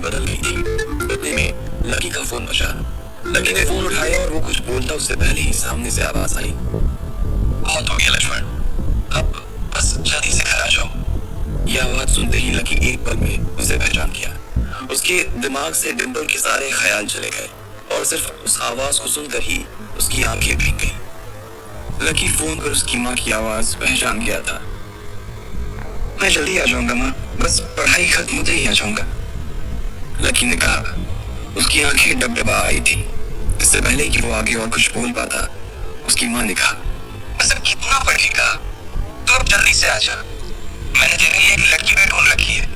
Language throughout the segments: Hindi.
बदल गई थी। उतने में लकी का फोन बजा। लकी ने फोन उठाया और वो कुछ बोलता उससे पहले ही सामने से आवाज आई, बहुत हो गया लक्ष्मण, अब बस जल्दी से घर आ जाओ। यह आवाज सुनते ही लकी एक पल में उसे पहचान गया। उसके दिमाग से डिंपल के सारे ख्याल चले गए और सिर्फ उस आवाज को सुनकर ही उसकी आंखें भीग गई। लकी फोन पर उसकी माँ की आवाज पहचान गया था। मैं जल्दी आ जाऊंगा माँ, बस पढ़ाई खत्म होते ही आ जाऊंगा, लकी ने कहा। उसकी आंखें डबडबा आई थी। इससे पहले कि वो आगे और कुछ बोल पाता, उसकी माँ ने कहा, बस अब कितना पढ़ेगा, तो अब जल्दी से आ जा, मैंने तेरे लिए एक लड़की भी ढूंढ रखी है,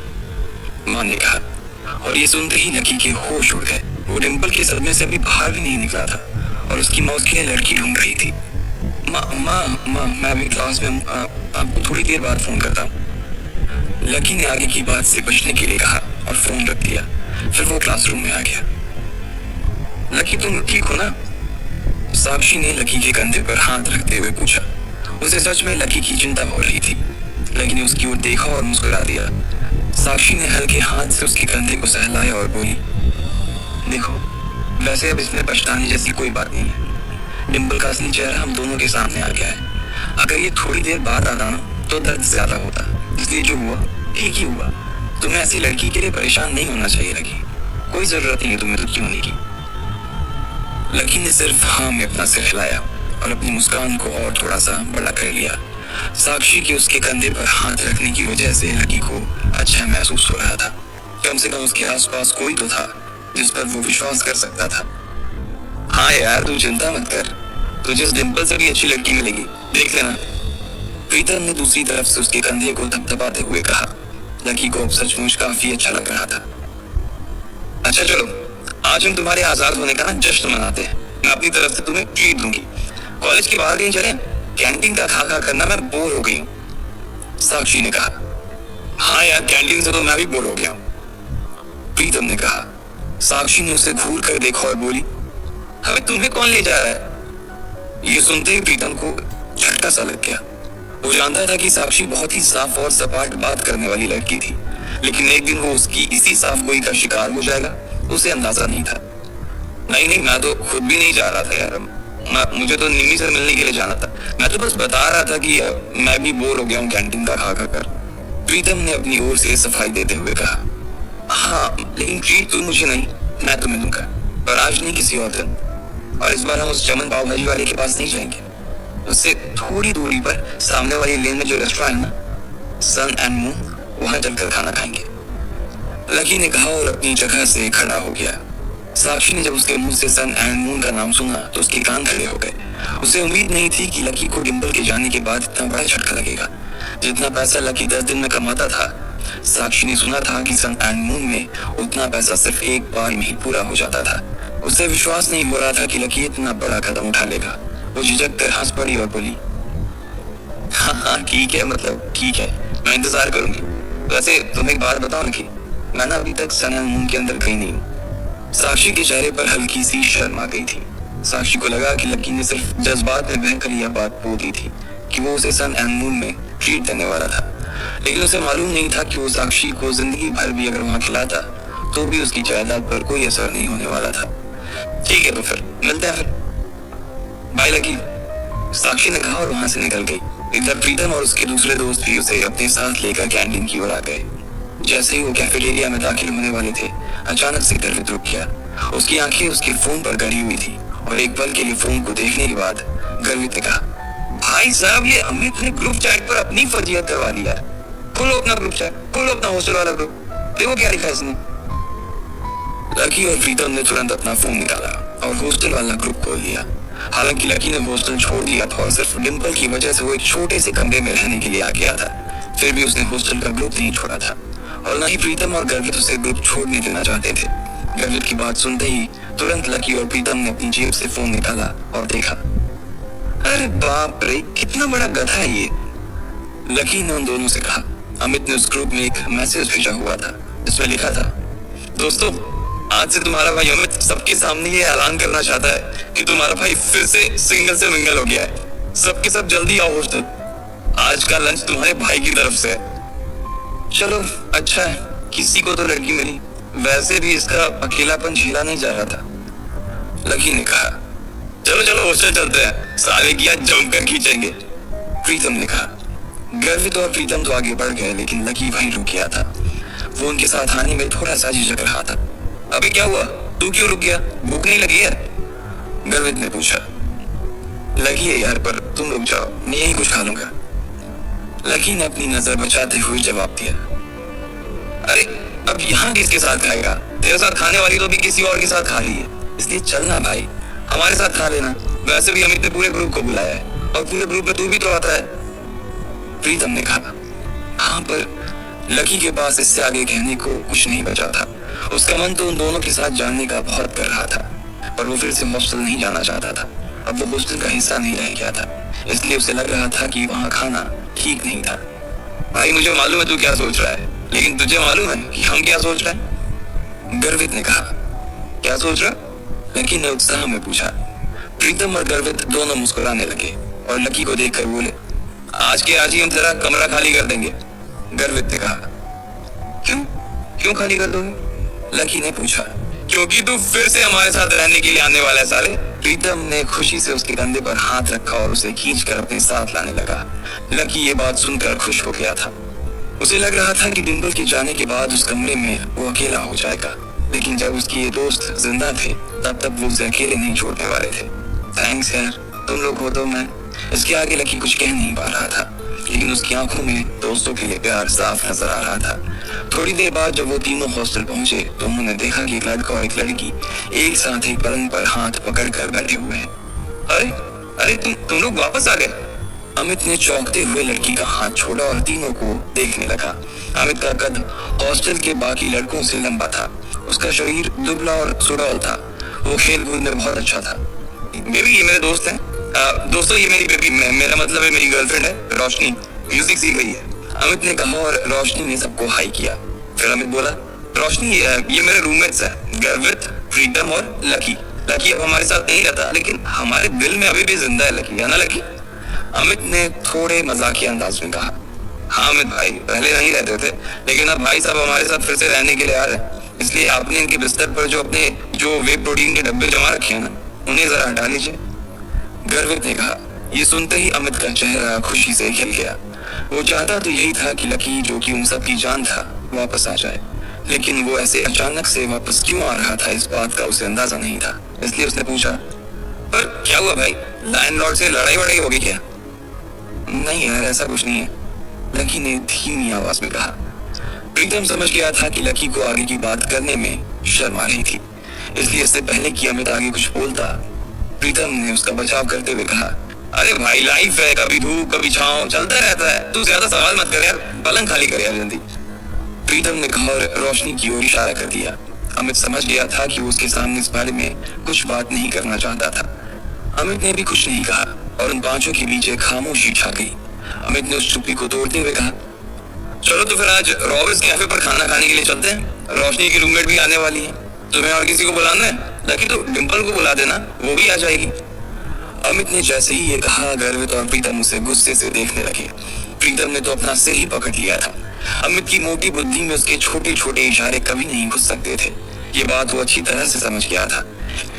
माँ ने कहा। और ये सुनते ही लकी के होश उड़ गए। वो डिंपल के सदमे से अभी बाहर भी नहीं निकला था और उसकी माँ उसके लिए लड़की ढूंढ रही थी। माँ मैं अभी क्लास में हूँ, आपको थोड़ी देर बाद फोन करता हूँ, लकी ने आगे की बात से बचने के लिए कहा और फोन रख दिया। फिर वो क्लासरूम में आ गया। लकी तुम ठीक हो ना? साक्षी ने लकी के कंधे पर हाथ रखते हुए पूछा। उसे सच में लकी की चिंता हो रही थी। लकी ने उसकी ओर देखा और मुस्कुरा दिया। साक्षी ने हल्के हाथ से उसके कंधे को सहलाया और बोली, देखो वैसे अब इसमें पछताने जैसी कोई बात नहीं है। डिंपल का असली चेहरा हम दोनों के सामने आ गया है। अगर ये थोड़ी देर बाद आता ना तो दर्द ज्यादा होता, इसलिए जो हुआ ठीक ही हुआ। तुम्हें ऐसी लड़की के लिए परेशान नहीं होना चाहिए लकी, कोई जरूरत नहीं है तुम्हें दुखी होने की। लकी ने सिर्फ हाँ में अपना सिर हिलाया और अपनी मुस्कान को और थोड़ा सा बड़ा कर लिया। साक्षी के उसके कंधे पर हाथ रखने की वजह से लकी को अच्छा महसूस हो रहा था। कम से कम उसके आसपास कोई तो था जिस पर वो विश्वास कर सकता था। हाँ यार तू चिंता मत कर, तुझे इस डिंपल से भी अच्छी लड़की मिलेगी, देख लेना, प्रीतम ने दूसरी तरफ से उसके कंधे को थपथपाते हुए कहा। लकी को अब सचमुच काफी अच्छा लग रहा था। अच्छा चलो, आज हम तुम्हारे आजाद होने का ना जश्न मनाते हैं। मैं अपनी तरफ से तुम्हें ट्रीट दूंगी। कॉलेज के बाहर कहीं चलें? कैंटीन का खा करना मैं बोर हो गई हूँ, साक्षी ने कहा। हाँ यार कैंटीन से तो मैं भी बोर हो गया हूँ, प्रीतम ने कहा। साक्षी ने उसे घूर कर देखा और बोली, हमें तुम्हें कौन ले जा रहा है? ये सुनते ही प्रीतम को झटका सा लग गया। वो जानता था कि साक्षी बहुत ही साफ और सपाट बात करने वाली लड़की थी, लेकिन एक दिन वो उसकी इसी साफ गोई का शिकार हो जाएगा उसे अंदाजा नहीं था। नहीं मैं तो खुद भी नहीं जा रहा था यार, मुझे तो निम्मी से मिलने के लिए जाना था। मैं तो बस बता रहा था कि मैं भी बोर हो गया हूँ कैंटीन का खा कर, प्रीतम ने अपनी ओर से सफाई देते हुए कहा। हाँ लेकिन ट्रीट तो मुझे नहीं, मैं तुम्हें दूंगा, पर आज नहीं किसी और दिन। और इस बार हम उस चमन पाव भाजी वाले के पास नहीं जाएंगे, उससे थोड़ी दूरी पर सामने वाली लेन में जो रेस्टोरेंट है ना, सन एंड मून, वहां चलकर खाना खाएंगे, लकी ने कहा और अपनी जगह से खड़ा हो गया। साक्षी ने जब उसके मुंह से सन एंड मून का नाम सुना तो उसके कान खड़े हो गए। उसे उम्मीद नहीं थी कि लकी को डिंपल के जाने के बाद इतना बड़ा झटका लगेगा। जितना पैसा लकी 10 दिन में कमाता था, साक्षी ने सुना था कि सन एंड मून में उतना पैसा सिर्फ एक बार में ही पूरा हो जाता था। उसे विश्वास नहीं हो रहा था कि लकी इतना बड़ा कदम उठा लेगा। वो झिझक कर हंस पड़ी और बोली, हाँ ठीक है, मतलब ठीक है, मैं इंतजार करूंगी। वैसे तुम एक बात बताओ ना कि मैं ना अभी तक सन एंड मून के अंदर गई नहीं हूँ। साक्षी के चेहरे पर हल्की सी शर्म आ गई थी। साक्षी को लगा कि लकी ने सिर्फ जज्बात में बहकर यह बात बोल दी थी कि वो उसे सन एंड मून में ट्रीट देने वाला था, लेकिन उसे मालूम नहीं था कि वो साक्षी को जिंदगी भर भी अगर वहां खिलाता तो भी उसकी जायदाद पर कोई असर नहीं होने वाला था। ठीक है तो फिर मिलते हैं, फिर बाय लकी, साक्षी ने कहा और वहां से निकल गई। इधर प्रीतम और उसके दूसरे दोस्त भी उसे अपने साथ लेकर कैंटीन की ओर आ गए। जैसे ही वो कैफेटेरिया में दाखिल होने वाले थे, अचानक से गर्वित रुक गया। उसकी आंखें उसके फोन पर गड़ी हुई थी और एक पल के लिए फोन को देखने के बाद गर्वित ने कहा, भाई साहब ये अमित ने ग्रुप चैट पर अपनी फर्जियत करवा दी यार। खोलो अपना ग्रुप चैट, खोलो अपना हॉस्टल वाला ग्रुप, देखो क्या लिखा है इसने। लकी और प्रीतम ने तुरंत अपना फोन निकाला और हॉस्टल वाला ग्रुप खोल लिया। हालांकि लकी ने हॉस्टल छोड़ दिया था और सिर्फ डिंपल की वजह से वो एक छोटे से कमरे में रहने के लिए आ गया था, फिर भी उसने हॉस्टल का ग्रुप नहीं छोड़ा था और न ही प्रीतम और गर्वित उसे ग्रुप छोड़ने देना चाहते थे। गर्वित की बात सुनते ही तुरंत लकी और प्रीतम ने अपनी जेब से फोन निकाला और देखा। अरे बाप रे, कितना बड़ा गधा है ये, लकी ने उन दोनों से कहा। अमित ने उस ग्रुप में एक मैसेज भेजा हुआ था जिसमें लिखा था, दोस्तों आज से तुम्हारा भाई अमित सबके सामने ये ऐलान करना चाहता है कि तुम्हारा भाई फिर से सिंगल से मिंगल हो गया है। सबके सब जल्दी आओ हॉस्टल, आज का लंच तुम्हारे भाई की तरफ से है। चलो अच्छा है, किसी को तो लड़की मिली, वैसे भी इसका अकेलापन झेला नहीं जा रहा था। लकी ने कहा, चलो चलो हॉस्टल चलते हैं, सारे की आज जमकर खींचेंगे। प्रीतम ने कहा। गर्वित और प्रीतम तो आगे बढ़ गए, लेकिन लकी वहीं रुक गया था। वो उनके साथ आने में थोड़ा सा झिझक रहा था। अबे क्या हुआ, तू क्यों रुक गया, भूख नहीं लगी है? गर्वित ने पूछा। लगी है यार, पर तुम रुक जाओ, मैं यही कुछ खा लूंगा। लकी ने अपनी नजर बचाते हुए जवाब दिया। अरे अब यहाँ किसके साथ खाएगा? तेरे साथ खाने वाली तो भी किसी और के साथ खा रही है, इसलिए चलना भाई, हमारे साथ खा लेना। वैसे भी अमित ने पूरे ग्रुप को बुलाया है, और पूरे ग्रुप में तू भी तो आता है। प्रीतम ने कहा। हाँ, पर लकी के पास इससे आगे कहने को कुछ नहीं बचा था। उसका मन तो उन दोनों के साथ जाने का बहुत कर रहा था, पर वो फिर से हॉस्टल नहीं जाना चाहता था। अब वो हॉस्टल का हिस्सा नहीं रह गया था, इसलिए उसे लग रहा था कि वहाँ खाना ठीक नहीं था। भाई मुझे मालूम है तू क्या सोच रहा है, लेकिन तुझे मालूम है कि हम क्या सोच रहे हैं? गर्वित ने कहा। क्या सोच रहा? लकी ने उत्साह में पूछा। प्रीतम और गर्वित दोनों मुस्कुराने लगे और लकी को देखकर बोले, आज के आज ही हम तेरा कमरा खाली कर देंगे। गर्वित ने कहा। क्यों क्यों खाली कर दोगे? लकी ने पूछा। क्योंकि तू फिर से हमारे साथ रहने के लिए आने वाला है साले। प्रीतम ने खुशी से उसके कंधे पर हाथ रखा और उसे खींचकर अपने साथ लाने लगा। लकी ये बात सुनकर खुश हो गया था। उसे लग रहा था कि डिंपल के जाने के बाद उस कमरे में वो अकेला हो जाएगा, लेकिन जब उसके ये दोस्त जिंदा थे तब वो उसे अकेले नहीं छोड़ने वाले थे। थैंक्स यार, तुम लोग हो तो मैं। इसके आगे लकी कुछ कह नहीं पा रहा था, लेकिन उसकी आंखों में दोस्तों के लिए प्यार साफ नजर आ रहा था। थोड़ी देर बाद जब वो तीनों हॉस्टल पहुंचे तो उन्होंने देखा कि एक लड़का और एक लड़की एक साथ एक पलंग पर हाथ पकड़कर बैठे हुए हैं। अरे अरे तुम लोग वापस आ गए? अमित ने चौंकते हुए लड़की का हाथ छोड़ा और तीनों को देखने लगा। अमित का कद हॉस्टल के बाकी लड़कों से लंबा था। उसका शरीर दुबला और सुडौल था। वो खेल कूद में बहुत अच्छा था। बेबी ये मेरे दोस्त हैं। दोस्तों ये मेरी बेबी, मेरा मतलब है मेरी गर्लफ्रेंड है रोशनी, म्यूजिक सीख रही है। अमित ने कहा और रोशनी ने सबको हाई किया। फिर अमित बोला, रोशनी ये मेरे रूममेट्स हैं, गर्वित, प्रीतम और लकी। लकी अब हमारे साथ नहीं रहता, लेकिन हमारे दिल में अभी भी जिंदा है लकी, है ना लकी? अमित ने थोड़े मजाकिया अंदाज में कहा। हाँ अमित भाई, पहले नहीं रहते थे, लेकिन अब भाई साहब हमारे साथ फिर से रहने के लिए आ रहे हैं, इसलिए आपने इनके बिस्तर पर जो वे प्रोटीन के डब्बे जमा रखे हैं ना, उन्हें जरा हटा लीजिए। गर्वित ने कहा। ये सुनते ही अमित का चेहरा खुशी से खिल गया। वो चाहता तो यही था कि लकी, जो कि उन सब की जान था, वापस आ जाए, लेकिन वो ऐसे अचानक से वापस क्यों आ रहा था इस बात का उसे अंदाजा नहीं था। इसलिए उसने पूछा, पर क्या हुआ भाई, लैंडलॉर्ड से लड़ाई वड़ाई हो गई क्या? नहीं यार, ऐसा कुछ नहीं है, लकी ने धीमी आवाज में कहा। प्रीतम समझ गया था कि लकी को आगे की बात करने में शर्म आ रही थी, इसलिए इससे पहले कि अमित आगे कुछ बोलता, प्रीतम ने उसका बचाव करते हुए कहा, अरे भाई लाइफ है, कभी धूप कभी छांव चलता रहता है, तू ज्यादा सवाल मत कर यार, पलंग खाली कर यार जल्दी। प्रीतम ने कहा और रोशनी की ओर इशारा कर दिया। अमित समझ गया था कि वो उसके सामने इस बारे में कुछ बात नहीं करना चाहता था। अमित ने भी कुछ नहीं कहा और उन पांचों के बीच एक खामोशी छा गई। अमित ने उस चुप्पी को तोड़ते हुए कहा, चलो तो फिर आज रॉबिन्स कैफे पर खाना खाने के लिए चलते हैं। रोशनी की रूममेट भी आने वाली है, तुम्हें और किसी को बुलाना है? लकी तो डिंपल को बुला देना, वो भी आ जाएगी। अमित ने जैसे ही ये कहा, गर्वित और प्रीतम उसे गुस्से से देखने लगे। प्रीतम ने तो अपना सिर ही पकड़ लिया था। अमित की मोटी बुद्धि में उसके छोटे छोटे इशारे कभी नहीं घुस सकते थे। ये बात वो अच्छी तरह से समझ गया था।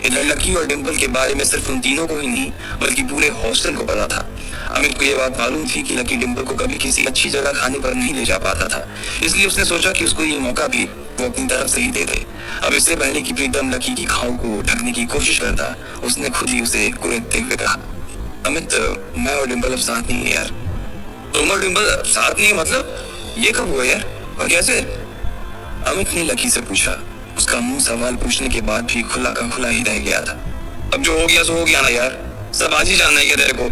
इधर लकी और डिंपल के बारे में सिर्फ उन तीनों को ही नहीं, बल्कि पूरे हॉस्टल को पता था। अमित को ये बात मालूम थी कि लकी डिंपल को कभी किसी अच्छी जगह खाने पर नहीं ले जा पाता था, इसलिए उसने सोचा कि उसको ये मौका भी वो अपनी तरफ से ही दे दे। अब इससे पहले कि प्रीतम लकी की खाओ को ढकने की कोशिश करता, उसने खुद ही उसे कुरेदते हुए कहा, अमित मैं और डिंपल अब साथ नहीं है यार। तुम और डिंपल साथ नहीं, मतलब ये कब हुआ यार, और कैसे? अमित ने लकी से पूछा। उसका मुंह सवाल पूछने के बाद भी खुला का खुला ही रह गया था। अब जो हो गया सो हो गया ना यार, सब आज ही जानना है क्या तेरे को?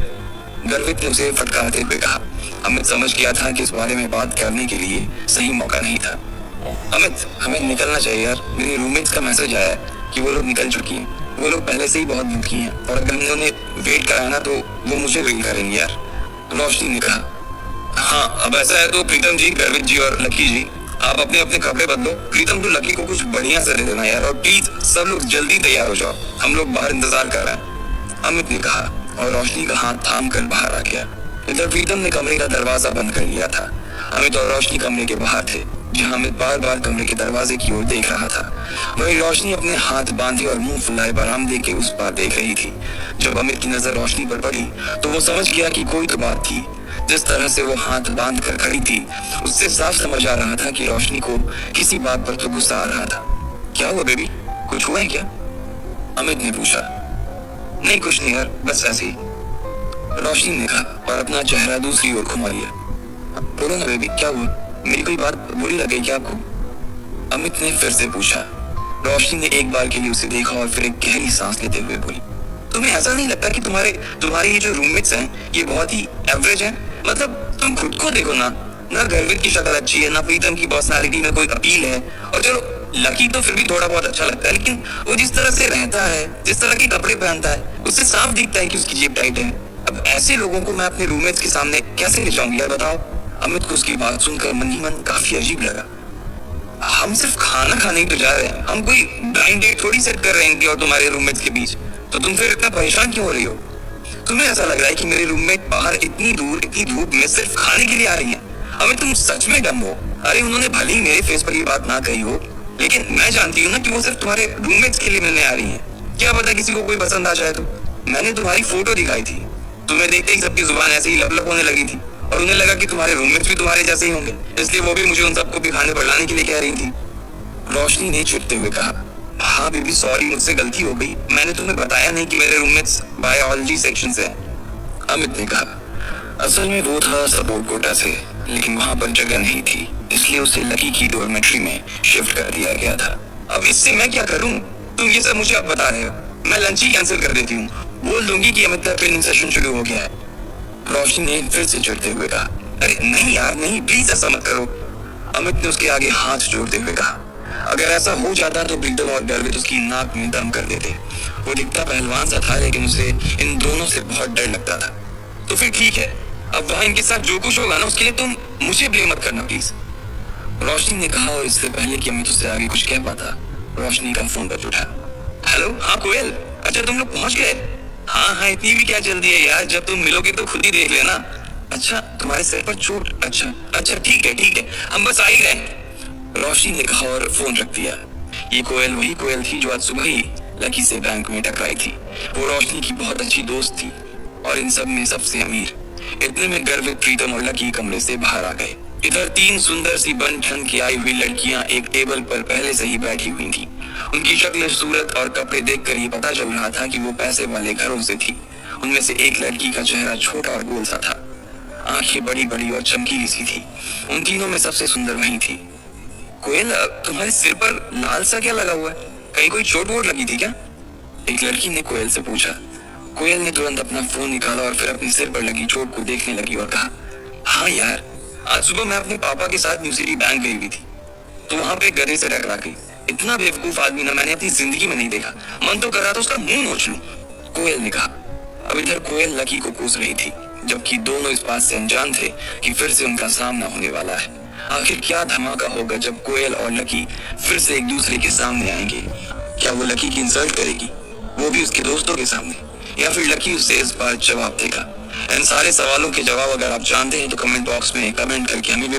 गर्वित ने उसे फटकारते हुए कहा। अमित समझ गया था कि इस बारे में बात करने के लिए सही मौका नहीं था। अमित हमें निकलना चाहिए यार, मेरे रूममेट्स का मैसेज आया है कि वो लोग निकल चुकी हैं। वो लोग पहले से ही बहुत भूखी हैं और अगर हमने उन्हें वेट कराया ना तो वो मुझे ग्रिल करेंगे यार। रोशनी ने कहा। हाँ अब ऐसा है तो प्रीतम जी, गर्वित जी और लकी जी, आप अपने अपने कपड़े बदलो। प्रीतम तो लकी को कुछ बढ़िया से दे देना यार, और प्लीज सब लोग जल्दी तैयार हो जाओ, हम लोग बाहर इंतजार कर रहे हैं। अमित ने कहा और रोशनी का हाथ थाम कर बाहर आ गया। इधर प्रीतम ने कमरे का दरवाजा बंद कर लिया था। अमित और रोशनी कमरे के बाहर थे। जहां अमित बार बार कमरे के दरवाजे की ओर देख रहा था। वही रोशनी अपने हाथ बांधे और मुंह फुलाए बरामदे के उस पार देख रही थी। जब अमित की नजर रोशनी पर पड़ी तो वो समझ गया कि कोई तो बात थी। जिस तरह से वो हाथ बांध कर खड़ी थी उससे साफ समझ आ रहा था कि रोशनी को किसी बात पर तो गुस्सा आ रहा था। क्या हुआ बेबी, कुछ हुआ है क्या? अमित ने पूछा। नहीं कुछ नहीं यार, बस ऐसे ही, रोशनी ने कहा और अपना चेहरा दूसरी ओर घुमा लिया। बोलो ना बेबी, क्या हुआ? मेरी कोई बात बुरी लगी क्या आपको? अमित ने फिर से पूछा। रोशनी ने एक बार के लिए उसे देखा और फिर एक गहरी सांस लेते हुए बोली, तुम्हें ऐसा नहीं लगता कि तुम्हारे ये जो रूममेट्स हैं ये बहुत ही एवरेज हैं? मतलब तुम खुद को देखो ना गर्वित की शक्ल अच्छी है, ना प्रीतम की पर्सनालिटी में कोई अपील है, और चलो लकी तो फिर भी थोड़ा बहुत अच्छा लगता है, लेकिन वो जिस तरह से रहता है, जिस तरह के कपड़े पहनता है, उससे साफ दिखता है कि उसकी जेब टाइट है। अब ऐसे लोगों को मैं अपने रूममेट्स के सामने कैसे ले जाऊंगी यार, बताओ? अमित को उसकी बात सुनकर मन ही मन काफी अजीब लगा। हम सिर्फ खाना खाने ही तो जा रहे हैं, हम कोई ब्लाइंड डेट थोड़ी सेट कर रहे हैं कि और तुम्हारे रूममेट्स के बीच, तो तुम फिर इतना परेशान क्यों हो रही हो? तुम्हें ऐसा लग रहा है कि मेरे रूममेट बाहर इतनी दूर इतनी धूप में सिर्फ खाने के लिए आ रही हैं? अमित तुम सच में डम हो। अरे उन्होंने भले ही मेरे फेस पर ये बात ना कही हो, लेकिन मैं जानती हूँ ना कि वो सिर्फ तुम्हारे रूममेट्स के लिए मिलने आ रही हैं। क्या पता किसी को कोई पसंद आ जाए तो। मैंने तुम्हारी फोटो दिखाई थी, तुम्हें देखते ही सबकी जुबान ऐसे ही लप होने लगी थी, और उन्हें लगा कि तुम्हारे रूममेट्स भी तुम्हारे जैसे ही होंगे, इसलिए वो भी मुझे उन सबको भी खाने पर लाने के लिए कह रही थी। रोशनी ने चिढ़ते हुए कहा, हाँ बेबी सॉरी, मुझसे गलती हो गई, मैंने तुम्हें बताया नहीं कि मेरे रूममेट्स बायोलॉजी सेक्शन से हैं। अमित ने कहा, असल में वो था सपोर्ट कोटा से, लेकिन वहाँ पर जगह नहीं थी, इसलिए उसे लकी की डॉर्मेट्री में शिफ्ट कर दिया गया था। अब इससे मैं क्या करूँ? तुम ये सब मुझे अब बता रहे हो, मैं लंच ही कैंसिल कर देती हूँ, बोल दूंगी कि अमित का ट्रेनिंग सेशन शुरू हो गया है। रोशनी ने फिर से चिढ़ते हुए कहा, अरे नहीं यार नहीं, प्लीज ऐसा मत करो। अमित ने उसके आगे हाथ जोड़ते हुए कहा, अगर ऐसा हो जाता तो प्रीतम और गर्वित उसकी नाक में दम कर देते। वो दिखता पहलवान सा था, लेकिन उसे इन दोनों से बहुत डर लगता था। तो फिर ठीक है, अब वहाँ इनके साथ जो कुछ होगा ना उसके लिए तुम मुझे ब्लेम मत करना प्लीज, रोशनी ने कहा। और इससे पहले कि अमित उससे आगे कुछ कह पाता, रोशनी का फोन पर उठा। हेलो, हाँ कोयल, अच्छा तुम लोग पहुंच गए? हाँ हाँ, इतनी भी क्या जल्दी है यार, जब तुम मिलोगे तो खुद ही देख लेना। अच्छा तुम्हारे सिर पर चोट? अच्छा अच्छा ठीक है, हम बस आ ही गए, रोशनी ने कहा और फोन रख दिया। ये कोयल वही कोयल थी जो आज सुबह ही लकी से बैंक में टकराई थी। वो रोशनी की बहुत अच्छी दोस्त थी और इन सब में सबसे अमीर। इतने में गर्वित, प्रीतम और लकी कमरे से बाहर आ गए। इधर तीन सुंदर सी बन ठन की आई हुई लड़कियां एक टेबल पर पहले से ही बैठी हुई थी। उनकी शक्ल, सूरत और कपड़े देखकर ये पता चल रहा था कि वो पैसे वाले घरों से थी। उनमें से एक लड़की का चेहरा छोटा और गोल सा था, आंखें बड़ी बड़ी और चमकीली सी थी। उन तीनों में सबसे सुंदर वही थी। कोयल, तुम्हारे सिर पर लाल सा क्या लगा हुआ है? कहीं कोई चोट वोट लगी थी क्या? एक लड़की ने कोयल से पूछा। कोयल ने तुरंत अपना फोन निकाला और फिर अपने सिर पर लगी चोट को देखने लगी और कहा, हाँ यार, आज सुबह मैं अपने पापा के साथ न्यू सिटी बैंक गई हुई थी, तो वहां पे गधे से टकरा गई। इतना बेवकूफ आदमी ना मैंने अपनी जिंदगी में नहीं देखा, मन तो कर रहा था उसका मुंह नोच लूं, कोयल ने कहा। अब इधर कोयल लकी को कोस रही थी, जबकि दोनों इस बात से अनजान थे कि फिर से उनका सामना होने वाला है। आखिर क्या धमाका होगा जब कोयल और लकी फिर से एक दूसरे के सामने आएंगे? क्या वो लकी की इंसल्ट करेगी, वो भी उसके दोस्तों के सामने, या फिर लकी उसे इस बार जवाब देगा? इन सारे सवालों के जवाब अगर आप जानते हैं तो कमेंट बॉक्स में कमेंट करके हमें भी